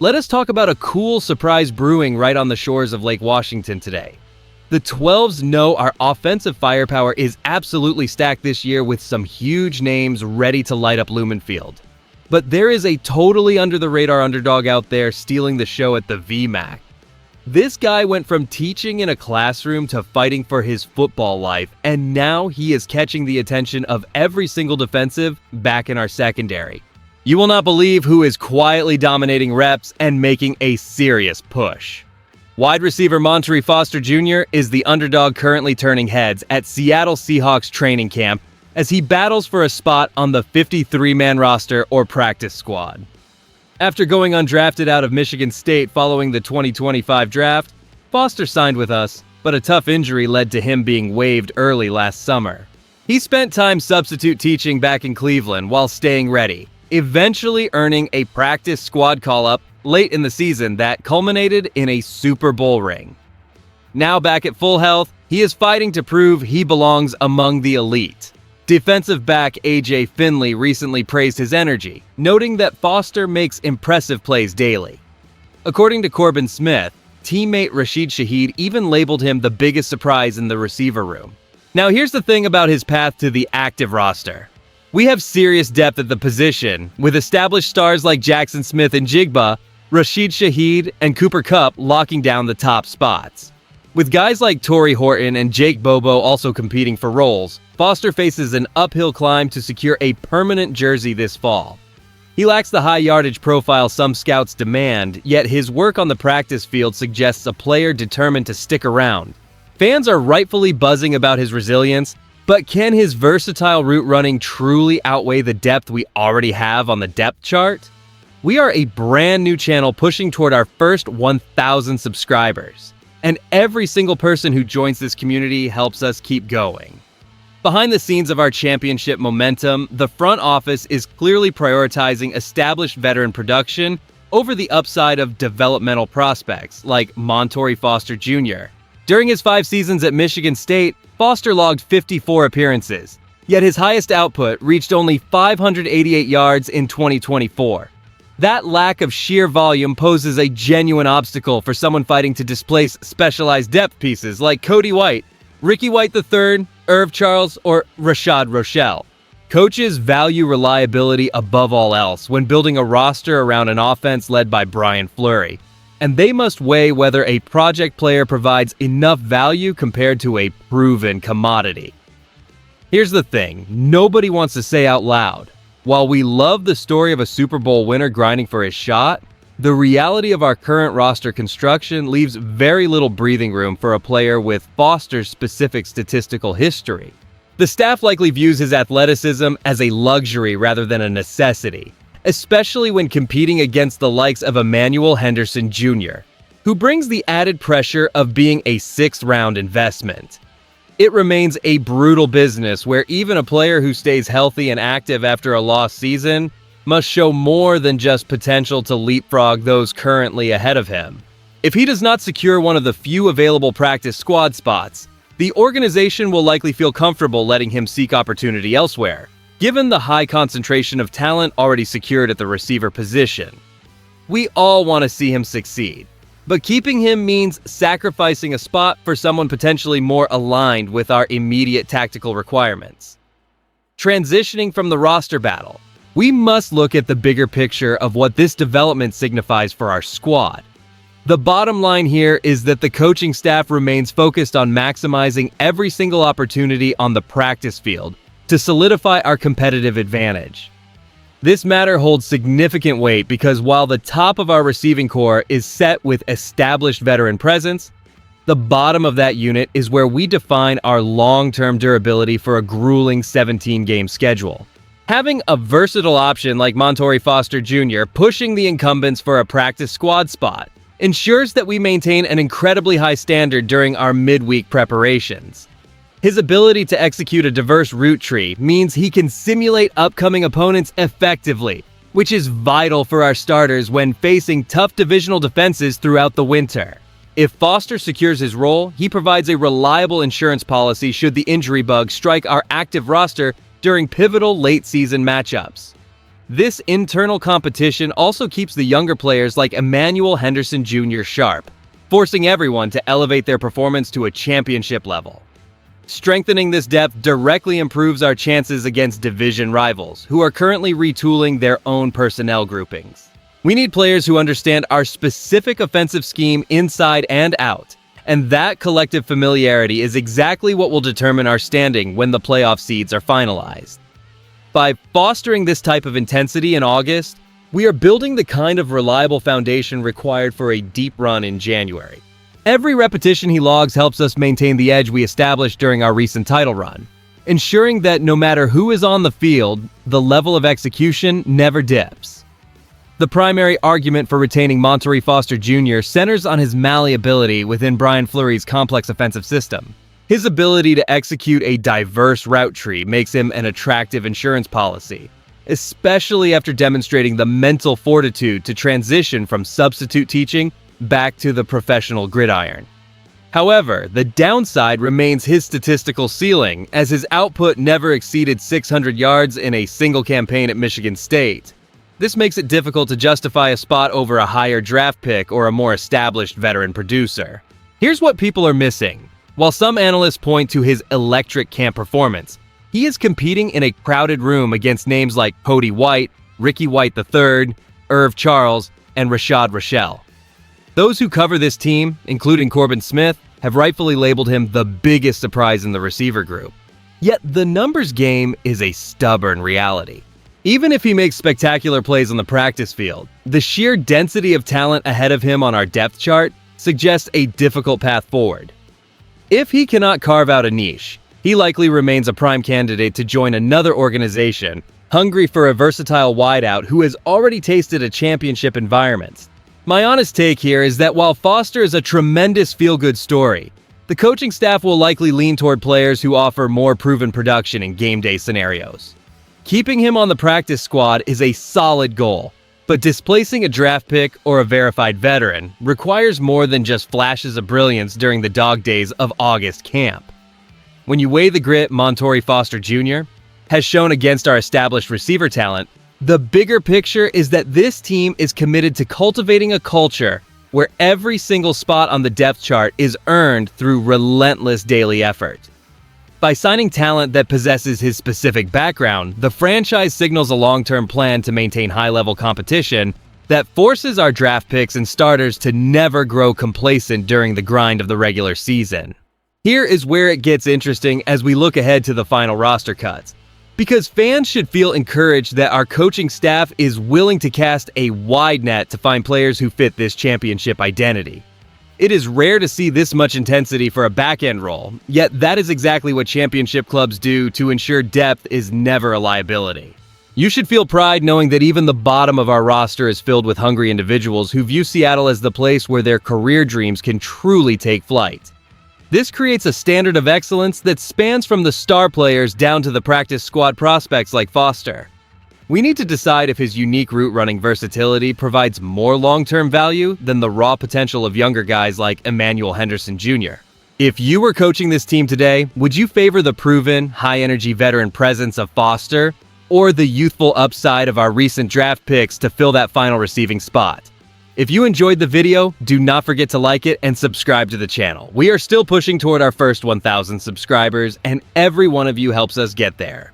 Let us talk about a cool surprise brewing right on the shores of Lake Washington today. The 12s know our offensive firepower is absolutely stacked this year with some huge names ready to light up Lumen Field. But there is a totally under-the-radar underdog out there stealing the show at the VMAC. This guy went from teaching in a classroom to fighting for his football life, and now he is catching the attention of every single defensive back in our secondary. You will not believe who is quietly dominating reps and making a serious push. Wide receiver Montorie Foster Jr. is the underdog currently turning heads at Seattle Seahawks Training Camp as he battles for a spot on the 53-man roster or practice squad. After going undrafted out of Michigan State following the 2025 draft, Foster signed with us, but a tough injury led to him being waived early last summer. He spent time substitute teaching back in Cleveland while staying ready, eventually earning a practice squad call-up late in the season that culminated in a Super Bowl ring. Now back at full health, he is fighting to prove he belongs among the elite. Defensive back A.J. Finley recently praised his energy, noting that Foster makes impressive plays daily. According to Corbin Smith, teammate Rashid Shaheed even labeled him the biggest surprise in the receiver room. Now here's the thing about his path to the active roster. We have serious depth at the position, with established stars like Jackson Smith and Jigba, Rashid Shaheed, and Cooper Kupp locking down the top spots. With guys like Torrey Horton and Jake Bobo also competing for roles, Foster faces an uphill climb to secure a permanent jersey this fall. He lacks the high yardage profile some scouts demand, yet his work on the practice field suggests a player determined to stick around. Fans are rightfully buzzing about his resilience, but can his versatile route running truly outweigh the depth we already have on the depth chart? We are a brand new channel pushing toward our first 1,000 subscribers, and every single person who joins this community helps us keep going. Behind the scenes of our championship momentum, the front office is clearly prioritizing established veteran production over the upside of developmental prospects like Montorie Foster Jr. During his 5 seasons at Michigan State, Foster logged 54 appearances, yet his highest output reached only 588 yards in 2024. That lack of sheer volume poses a genuine obstacle for someone fighting to displace specialized depth pieces like Cody White, Ricky White III, Irv Charles, or Rashad Rochelle. Coaches value reliability above all else when building a roster around an offense led by Brian Fleury, and they must weigh whether a project player provides enough value compared to a proven commodity. Here's the thing, nobody wants to say out loud, while we love the story of a Super Bowl winner grinding for his shot, the reality of our current roster construction leaves very little breathing room for a player with Foster's specific statistical history. The staff likely views his athleticism as a luxury rather than a necessity, especially when competing against the likes of Emmanuel Henderson Jr., who brings the added pressure of being a 6th-round investment. It remains a brutal business where even a player who stays healthy and active after a lost season must show more than just potential to leapfrog those currently ahead of him. If he does not secure one of the few available practice squad spots, the organization will likely feel comfortable letting him seek opportunity elsewhere, given the high concentration of talent already secured at the receiver position. We all want to see him succeed, but keeping him means sacrificing a spot for someone potentially more aligned with our immediate tactical requirements. Transitioning from the roster battle, we must look at the bigger picture of what this development signifies for our squad. The bottom line here is that the coaching staff remains focused on maximizing every single opportunity on the practice field to solidify our competitive advantage. This matter holds significant weight because while the top of our receiving core is set with established veteran presence, the bottom of that unit is where we define our long-term durability for a grueling 17-game schedule. Having a versatile option like Montorie Foster Jr. pushing the incumbents for a practice squad spot ensures that we maintain an incredibly high standard during our midweek preparations. His ability to execute a diverse route tree means he can simulate upcoming opponents effectively, which is vital for our starters when facing tough divisional defenses throughout the winter. If Foster secures his role, he provides a reliable insurance policy should the injury bug strike our active roster during pivotal late-season matchups. This internal competition also keeps the younger players like Emmanuel Henderson Jr. sharp, forcing everyone to elevate their performance to a championship level. Strengthening this depth directly improves our chances against division rivals, who are currently retooling their own personnel groupings. We need players who understand our specific offensive scheme inside and out, and that collective familiarity is exactly what will determine our standing when the playoff seeds are finalized. By fostering this type of intensity in August, we are building the kind of reliable foundation required for a deep run in January. Every repetition he logs helps us maintain the edge we established during our recent title run, ensuring that no matter who is on the field, the level of execution never dips. The primary argument for retaining Montorie Foster Jr. centers on his malleability within Brian Fleury's complex offensive system. His ability to execute a diverse route tree makes him an attractive insurance policy, especially after demonstrating the mental fortitude to transition from substitute teaching back to the professional gridiron. However, the downside remains his statistical ceiling, as his output never exceeded 600 yards in a single campaign at Michigan State. This makes it difficult to justify a spot over a higher draft pick or a more established veteran producer. Here's what people are missing. While some analysts point to his electric camp performance, he is competing in a crowded room against names like Cody White, Ricky White III, Irv Charles, and Rashad Rochelle. Those who cover this team, including Corbin Smith, have rightfully labeled him the biggest surprise in the receiver group. Yet the numbers game is a stubborn reality. Even if he makes spectacular plays on the practice field, the sheer density of talent ahead of him on our depth chart suggests a difficult path forward. If he cannot carve out a niche, he likely remains a prime candidate to join another organization hungry for a versatile wideout who has already tasted a championship environment. My honest take here is that while Foster is a tremendous feel-good story, the coaching staff will likely lean toward players who offer more proven production in game day scenarios. Keeping him on the practice squad is a solid goal, but displacing a draft pick or a verified veteran requires more than just flashes of brilliance during the dog days of August camp. When you weigh the grit Montorie Foster Jr. has shown against our established receiver talent, the bigger picture is that this team is committed to cultivating a culture where every single spot on the depth chart is earned through relentless daily effort. By signing talent that possesses his specific background, the franchise signals a long-term plan to maintain high-level competition that forces our draft picks and starters to never grow complacent during the grind of the regular season. Here is where it gets interesting as we look ahead to the final roster cuts, because fans should feel encouraged that our coaching staff is willing to cast a wide net to find players who fit this championship identity. It is rare to see this much intensity for a back-end role, yet that is exactly what championship clubs do to ensure depth is never a liability. You should feel pride knowing that even the bottom of our roster is filled with hungry individuals who view Seattle as the place where their career dreams can truly take flight. This creates a standard of excellence that spans from the star players down to the practice squad prospects like Foster. We need to decide if his unique route running versatility provides more long-term value than the raw potential of younger guys like Emmanuel Henderson Jr. If you were coaching this team today, would you favor the proven, high-energy veteran presence of Foster or the youthful upside of our recent draft picks to fill that final receiving spot? If you enjoyed the video, do not forget to like it and subscribe to the channel. We are still pushing toward our first 1,000 subscribers, and every one of you helps us get there.